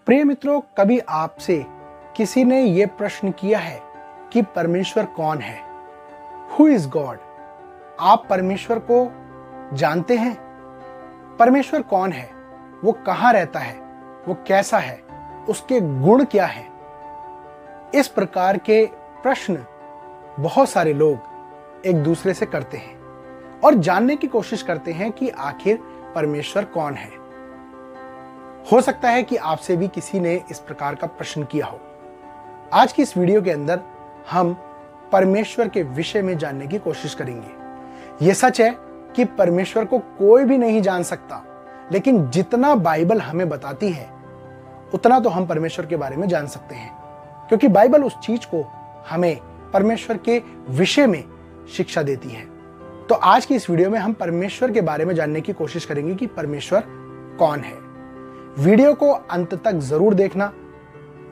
प्रिय मित्रों, कभी आपसे किसी ने यह प्रश्न किया है कि परमेश्वर कौन है? Who is God? आप परमेश्वर को जानते हैं? परमेश्वर कौन है? वो कहां रहता है? वो कैसा है? उसके गुण क्या है? इस प्रकार के प्रश्न बहुत सारे लोग एक दूसरे से करते हैं और जानने की कोशिश करते हैं कि आखिर परमेश्वर कौन है। हो सकता है कि आपसे भी किसी ने इस प्रकार का प्रश्न किया हो। आज की इस वीडियो के अंदर हम परमेश्वर के विषय में जानने की कोशिश करेंगे। यह सच है कि परमेश्वर को कोई भी नहीं जान सकता, लेकिन जितना बाइबल हमें बताती है उतना तो हम परमेश्वर के बारे में जान सकते हैं, क्योंकि बाइबल उस चीज को हमें परमेश्वर के विषय में शिक्षा देती है। तो आज की इस वीडियो में हम परमेश्वर के बारे में जानने की कोशिश करेंगे कि परमेश्वर कौन है। वीडियो को अंत तक जरूर देखना।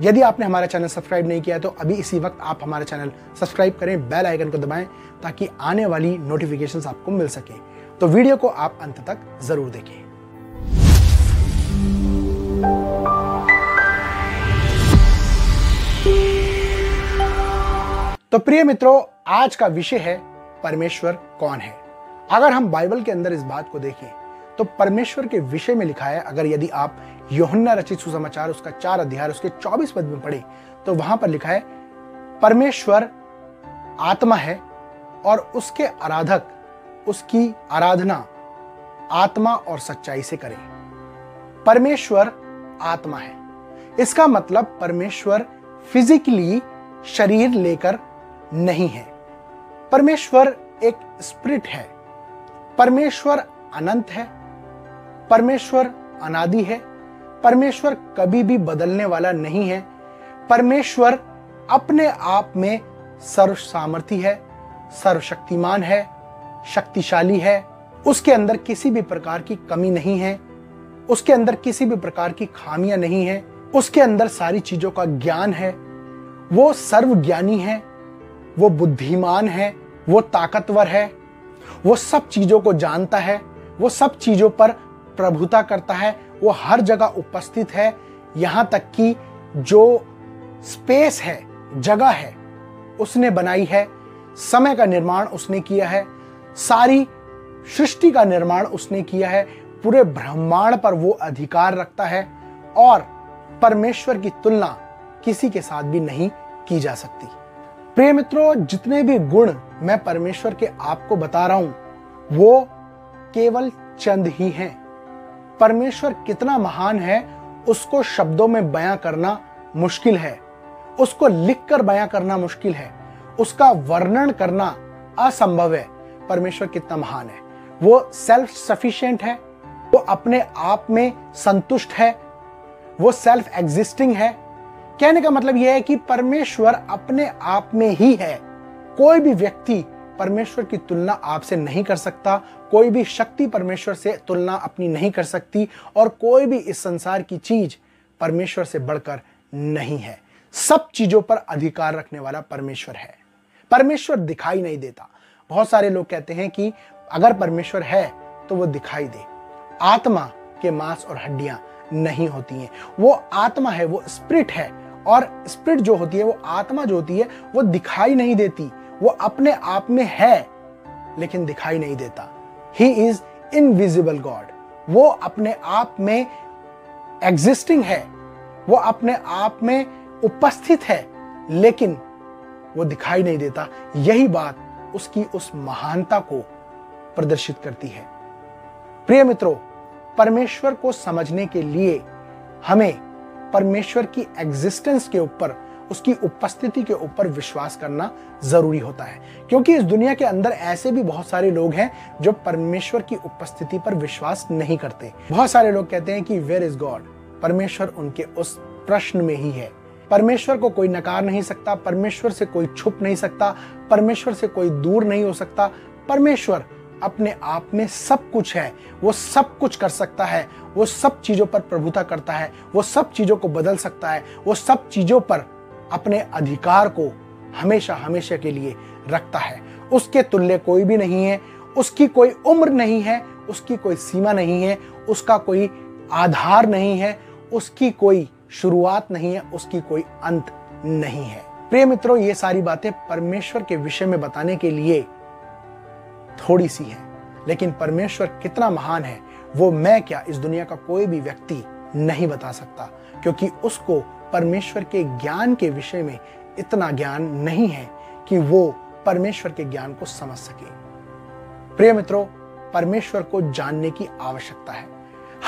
यदि आपने हमारा चैनल सब्सक्राइब नहीं किया है तो अभी इसी वक्त आप हमारा चैनल सब्सक्राइब करें, बेल आइकन को दबाएं ताकि आने वाली नोटिफिकेशंस आपको मिल सके। तो वीडियो को आप अंत तक जरूर देखें। तो प्रिय मित्रों, आज का विषय है परमेश्वर कौन है। अगर हम बाइबल के अंदर इस बात को देखें तो परमेश्वर के विषय में लिखा है। अगर यदि आप यूहन्ना रचित सुसमाचार उसका 4 अध्याय उसके 24 पद में पढ़े तो वहां पर लिखा है, परमेश्वर आत्मा है और उसके आराधक उसकी आराधना आत्मा और सच्चाई से करें। परमेश्वर आत्मा है, इसका मतलब परमेश्वर फिजिकली शरीर लेकर नहीं है। परमेश्वर एक स्पिरिट है। परमेश्वर अनंत है। परमेश्वर अनादि है। परमेश्वर कभी भी बदलने वाला नहीं है। परमेश्वर अपने आप में सर्वसामर्थी है, सर्वशक्तिमान है, शक्तिशाली है। उसके अंदर किसी भी प्रकार की कमी नहीं है। उसके अंदर किसी भी प्रकार की खामियां नहीं है। उसके अंदर सारी चीजों का ज्ञान है। वो सर्वज्ञानी है, वो बुद्धिमान है, वो ताकतवर है, वो सब चीजों को जानता है, वो सब चीजों पर प्रभुता करता है, वो हर जगह उपस्थित है। यहां तक कि जो स्पेस है, जगह है, उसने बनाई है। समय का निर्माण उसने किया है। सारी सृष्टि का निर्माण उसने किया है। पूरे ब्रह्मांड पर वो अधिकार रखता है और परमेश्वर की तुलना किसी के साथ भी नहीं की जा सकती। प्रिय मित्रों, जितने भी गुण मैं परमेश्वर के आपको बता रहा हूं वो केवल चंद ही हैं। परमेश्वर कितना महान है उसको शब्दों में बयां करना मुश्किल है, उसको लिखकर बयां करना मुश्किल है, उसका वर्णन करना असंभव है। परमेश्वर कितना महान है। वो सेल्फ सफिशिएंट है, वो अपने आप में संतुष्ट है, वो सेल्फ एग्जिस्टिंग है। कहने का मतलब यह है कि परमेश्वर अपने आप में ही है। कोई भी व्यक्ति परमेश्वर की तुलना आपसे नहीं कर सकता, कोई भी शक्ति परमेश्वर से तुलना अपनी नहीं कर सकती और कोई भी इस संसार की चीज परमेश्वर से बढ़कर नहीं है। सब चीजों पर अधिकार रखने वाला परमेश्वर है। परमेश्वर दिखाई नहीं देता। बहुत सारे लोग कहते हैं कि अगर परमेश्वर है तो वो दिखाई दे। आत्मा के मांस और हड्डियां नहीं होती हैं। वो आत्मा है, वो स्पिरिट है, और स्पिरिट जो होती है, वो आत्मा जो होती है, वो दिखाई नहीं देती। वो अपने आप में है लेकिन दिखाई नहीं देता। He is invisible God. वो अपने आप में एग्जिस्टिंग है, वो अपने आप में उपस्थित है, लेकिन वो दिखाई नहीं देता। यही बात उसकी उस महानता को प्रदर्शित करती है। प्रिय मित्रों, परमेश्वर को समझने के लिए हमें परमेश्वर की एग्जिस्टेंस के ऊपर, उसकी उपस्थिति के ऊपर विश्वास करना जरूरी होता है, क्योंकि इस दुनिया के अंदर ऐसे भी बहुत सारे लोग हैं जो परमेश्वर की उपस्थिति पर विश्वास नहीं करते। बहुत सारे लोग कहते हैं कि वेयर इज गॉड? परमेश्वर उनके उस प्रश्न में ही है। परमेश्वर को कोई नकार नहीं सकता, परमेश्वर से कोई छुप नहीं सकता, परमेश्वर से कोई दूर नहीं हो सकता। परमेश्वर अपने आप में सब कुछ है, वो सब कुछ कर सकता है, वो सब चीजों पर प्रभुता करता है, वो सब चीजों को बदल सकता है, वो सब चीजों पर अपने अधिकार को हमेशा हमेशा के लिए रखता है। उसके तुल्य कोई भी नहीं है, उसकी कोई उम्र नहीं है, उसकी कोई सीमा नहीं है, उसका कोई आधार नहीं है, उसकी कोई शुरुआत नहीं है, उसकी कोई अंत नहीं है। प्रिय मित्रों, ये सारी बातें परमेश्वर के विषय में बताने के लिए थोड़ी सी है, लेकिन परमेश्वर कितना महान है वो मैं क्या, इस दुनिया का कोई भी व्यक्ति नहीं बता सकता, क्योंकि उसको परमेश्वर के ज्ञान के विषय में इतना ज्ञान नहीं है कि वो परमेश्वर के ज्ञान को समझ सके। प्रिय मित्रों, परमेश्वर को जानने की आवश्यकता है।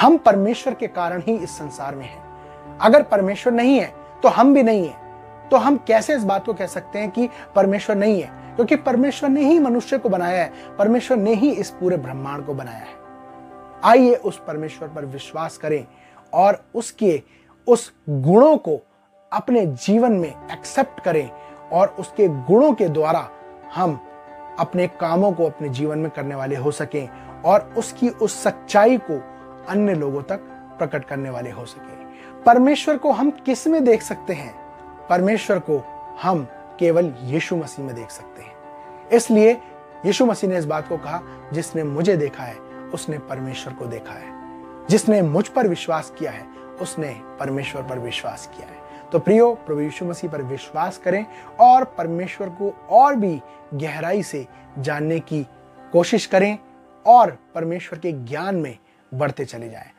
हम परमेश्वर के कारण ही इस संसार में हैं। अगर परमेश्वर नहीं है तो हम भी नहीं है। तो हम कैसे इस बात को कह सकते हैं कि परमेश्वर नहीं है? क्योंकि परमेश्वर ने ही मनुष्य को बनाया है, परमेश्वर ने ही इस पूरे ब्रह्मांड को बनाया है। आइए उस परमेश्वर पर विश्वास करें और उसके उस गुणों को अपने जीवन में एक्सेप्ट करें और उसके गुणों के द्वारा हम अपने कामों को अपने जीवन में करने वाले हो सकें और उसकी उस सच्चाई को अन्य लोगों तक प्रकट करने वाले हो सकें। परमेश्वर को हम किस में देख सकते हैं? परमेश्वर को हम केवल यीशु मसीह में देख सकते हैं। इसलिए यीशु मसीह ने इस बात को कहा, जिसने मुझे देखा है उसने परमेश्वर को देखा है। जिसने मुझ पर विश्वास किया है उसने परमेश्वर पर विश्वास किया है। तो प्रियो, प्रभु यीशु मसीह पर विश्वास करें और परमेश्वर को और भी गहराई से जानने की कोशिश करें और परमेश्वर के ज्ञान में बढ़ते चले जाएं।